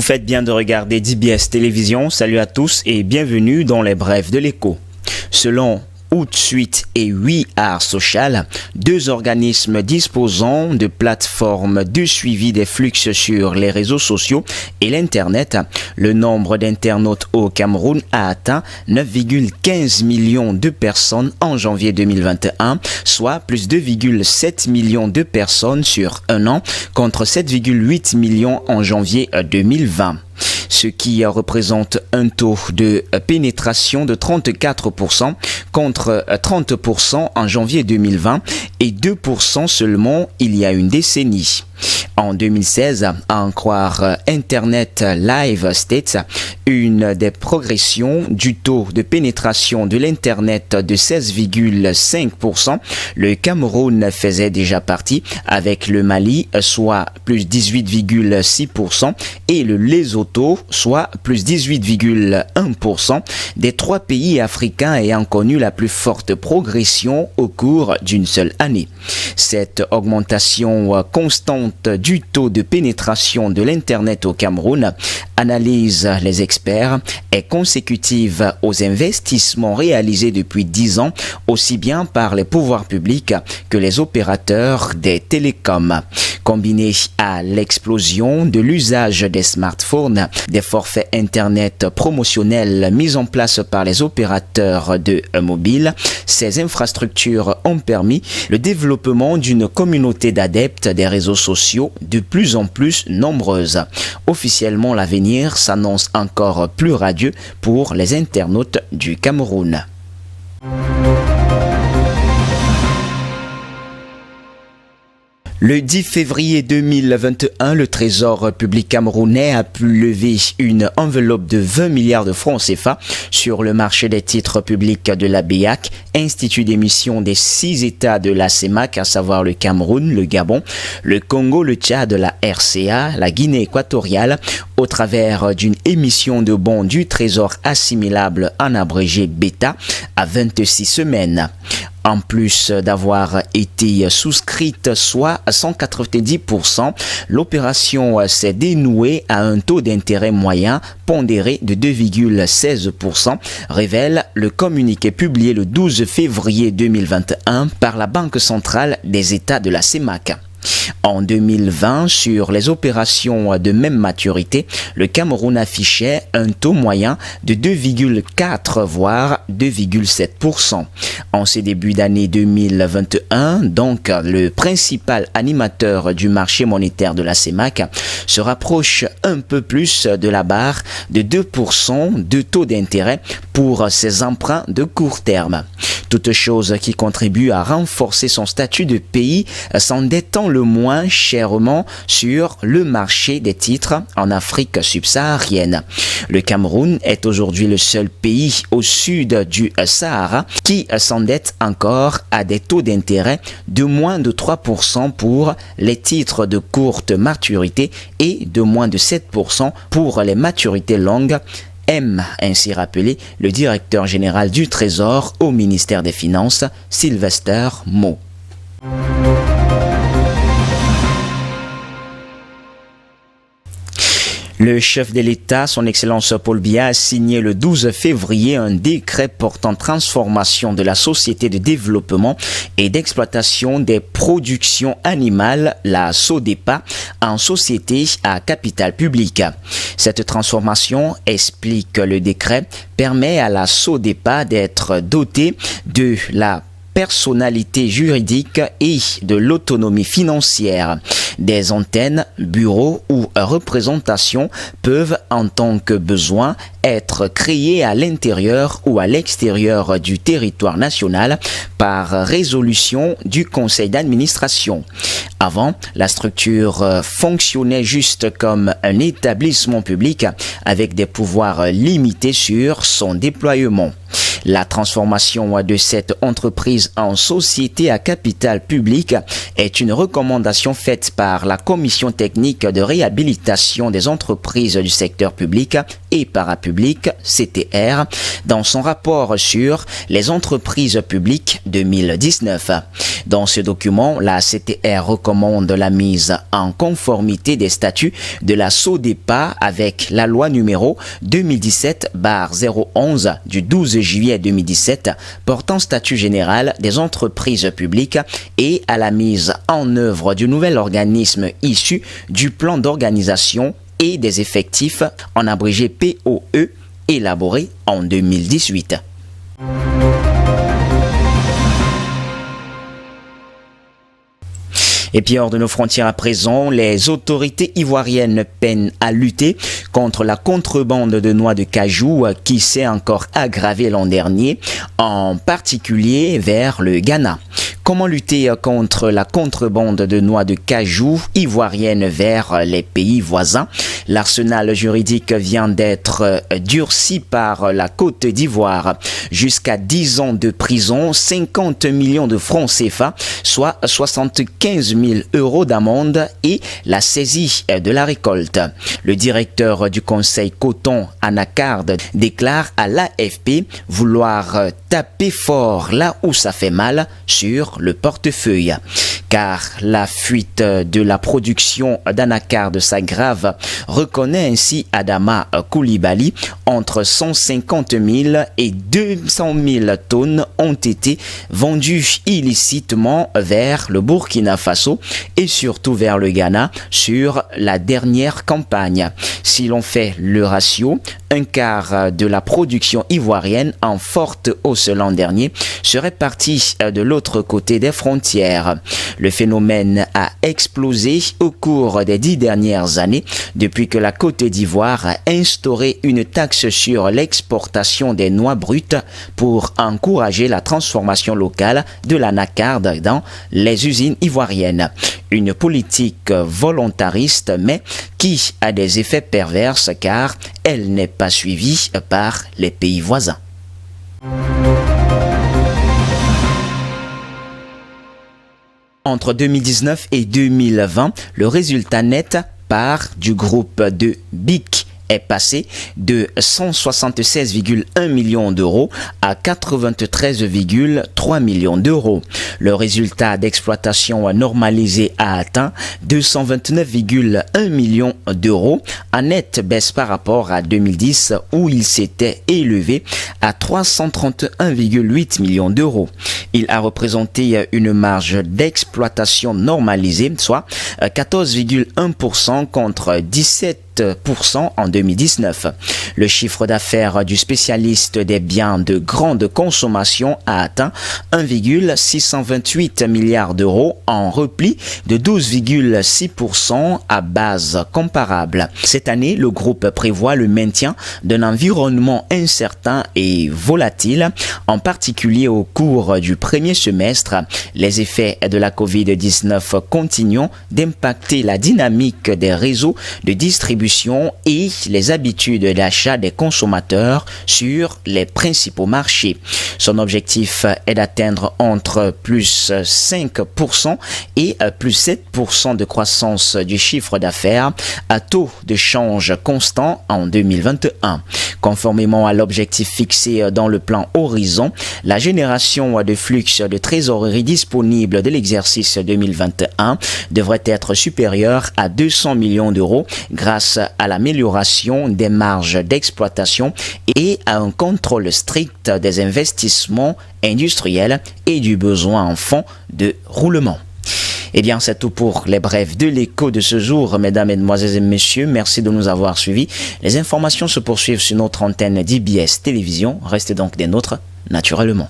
Vous faites bien de regarder DBS Télévision. Salut à tous et bienvenue dans les brèves de l'écho. Selon Hootsuite et WeAre Social, deux organismes disposant de plateformes de suivi des flux sur les réseaux sociaux et l'Internet, le nombre d'internautes au Cameroun a atteint 9,15 millions de personnes en janvier 2021, soit plus 2,7 millions de personnes sur un an, contre 7,8 millions en janvier 2020. Ce qui représente un taux de pénétration de 34% contre 30% en janvier 2020 et 2% seulement il y a une décennie. En 2016, à en croire Internet Live States, une des progressions du taux de pénétration de l'Internet de 16,5%, le Cameroun faisait déjà partie avec le Mali, soit plus 18,6%, et le Lesotho, soit plus 18,1%, des trois pays africains ayant connu la plus forte progression au cours d'une seule année. Cette augmentation constante du taux de pénétration de l'Internet au Cameroun, analysent les experts, est consécutive aux investissements réalisés depuis 10 ans, aussi bien par les pouvoirs publics que les opérateurs des télécoms. Combiné à l'explosion de l'usage des smartphones, des forfaits Internet promotionnels mis en place par les opérateurs de mobile, ces infrastructures ont permis le développement d'une communauté d'adeptes des réseaux sociaux de plus en plus nombreuses. Officiellement, l'avenir s'annonce encore plus radieux pour les internautes du Cameroun. Le 10 février 2021, le Trésor public camerounais a pu lever une enveloppe de 20 milliards de francs CFA sur le marché des titres publics de la BEAC, institut d'émission des 6 États de la CEMAC, à savoir le Cameroun, le Gabon, le Congo, le Tchad, la RCA, la Guinée équatoriale, au travers d'une émission de bons du Trésor assimilable en abrégé bêta à 26 semaines. En plus d'avoir été souscrite soit à 190%, l'opération s'est dénouée à un taux d'intérêt moyen pondéré de 2,16%, révèle le communiqué publié le 12 février 2021 par la Banque centrale des États de la CEMAC. En 2020, sur les opérations de même maturité, le Cameroun affichait un taux moyen de 2,4 voire 2,7%. En ces débuts d'année 2021, donc le principal animateur du marché monétaire de la CEMAC se rapproche un peu plus de la barre de 2% de taux d'intérêt pour ses emprunts de court terme. Toute chose qui contribue à renforcer son statut de pays s'endettant le moins chèrement sur le marché des titres en Afrique subsaharienne. Le Cameroun est aujourd'hui le seul pays au sud du Sahara qui s'endette encore à des taux d'intérêt de moins de 3% pour les titres de courte maturité et de moins de 7% pour les maturités longues, aime ainsi rappeler le directeur général du Trésor au ministère des Finances, Sylvester Mo. Le chef de l'État, son Excellence Paul Biya, a signé le 12 février un décret portant transformation de la Société de développement et d'exploitation des productions animales, la SODEPA, en société à capital public. Cette transformation, explique le décret, permet à la SODEPA d'être dotée de la personnalité juridique et de l'autonomie financière. Des antennes, bureaux ou représentations peuvent, en tant que besoin, être créés à l'intérieur ou à l'extérieur du territoire national par résolution du conseil d'administration. Avant, la structure fonctionnait juste comme un établissement public avec des pouvoirs limités sur son déploiement. La transformation de cette entreprise en société à capital public est une recommandation faite par la Commission technique de réhabilitation des entreprises du secteur public et parapublic, CTR, dans son rapport sur les entreprises publiques 2019. Dans ce document, la CTR recommande la mise en conformité des statuts de la SODEPA avec la loi numéro 2017/011 du 12 juillet 2017 portant statut général des entreprises publiques et à la mise en œuvre du nouvel organisme issu du plan d'organisation et des effectifs, en abrégé POE, élaboré en 2018. Et puis hors de nos frontières à présent, les autorités ivoiriennes peinent à lutter contre la contrebande de noix de cajou qui s'est encore aggravée l'an dernier, en particulier vers le Ghana. Comment lutter contre la contrebande de noix de cajou ivoirienne vers les pays voisins? L'arsenal juridique vient d'être durci par la Côte d'Ivoire. Jusqu'à 10 ans de prison, 50 millions de francs CFA, soit 75 000 € d'amende et la saisie de la récolte. Le directeur du conseil coton, Anacard, déclare à l'AFP vouloir taper fort là où ça fait mal sur le portefeuille. Car la fuite de la production d'Anacard s'aggrave, reconnaît ainsi Adama Koulibaly. Entre 150 000 et 200 000 tonnes ont été vendues illicitement vers le Burkina Faso et surtout vers le Ghana sur la dernière campagne. Si l'on fait le ratio, un quart de la production ivoirienne en forte hausse l'an dernier serait parti de l'autre côté des frontières. Le phénomène a explosé au cours des 10 dernières années depuis que la Côte d'Ivoire a instauré une taxe sur l'exportation des noix brutes pour encourager la transformation locale de l'anacarde dans les usines ivoiriennes. Une politique volontariste mais qui a des effets pervers car elle n'est pas suivie par les pays voisins. Entre 2019 et 2020, le résultat net part du groupe de BIC est passé de 176,1 millions d'euros à 93,3 millions d'euros. Le résultat d'exploitation normalisé a atteint 229,1 millions d'euros, en nette baisse par rapport à 2010 où il s'était élevé à 331,8 millions d'euros. Il a représenté une marge d'exploitation normalisée, soit 14,1% contre 17% en 2019. Le chiffre d'affaires du spécialiste des biens de grande consommation a atteint 1,628 milliards d'euros en repli de 12,6% à base comparable. Cette année, le groupe prévoit le maintien d'un environnement incertain et volatile, en particulier au cours du premier semestre. Les effets de la COVID-19 continuent d'impacter la dynamique des réseaux de distribution et les habitudes d'achat des consommateurs sur les principaux marchés. Son objectif est d'atteindre entre plus 5% et plus 7% de croissance du chiffre d'affaires à taux de change constant en 2021. Conformément à l'objectif fixé dans le plan Horizon, la génération de flux de trésorerie disponible de l'exercice 2021 devrait être supérieure à 200 millions d'euros grâce à l'amélioration des marges d'exploitation et à un contrôle strict des investissements industriels et du besoin en fonds de roulement. Eh bien, c'est tout pour les brèves de l'écho de ce jour, mesdames, mesdemoiselles et messieurs. Merci de nous avoir suivis. Les informations se poursuivent sur notre antenne d'IBS Télévision. Restez donc des nôtres, naturellement.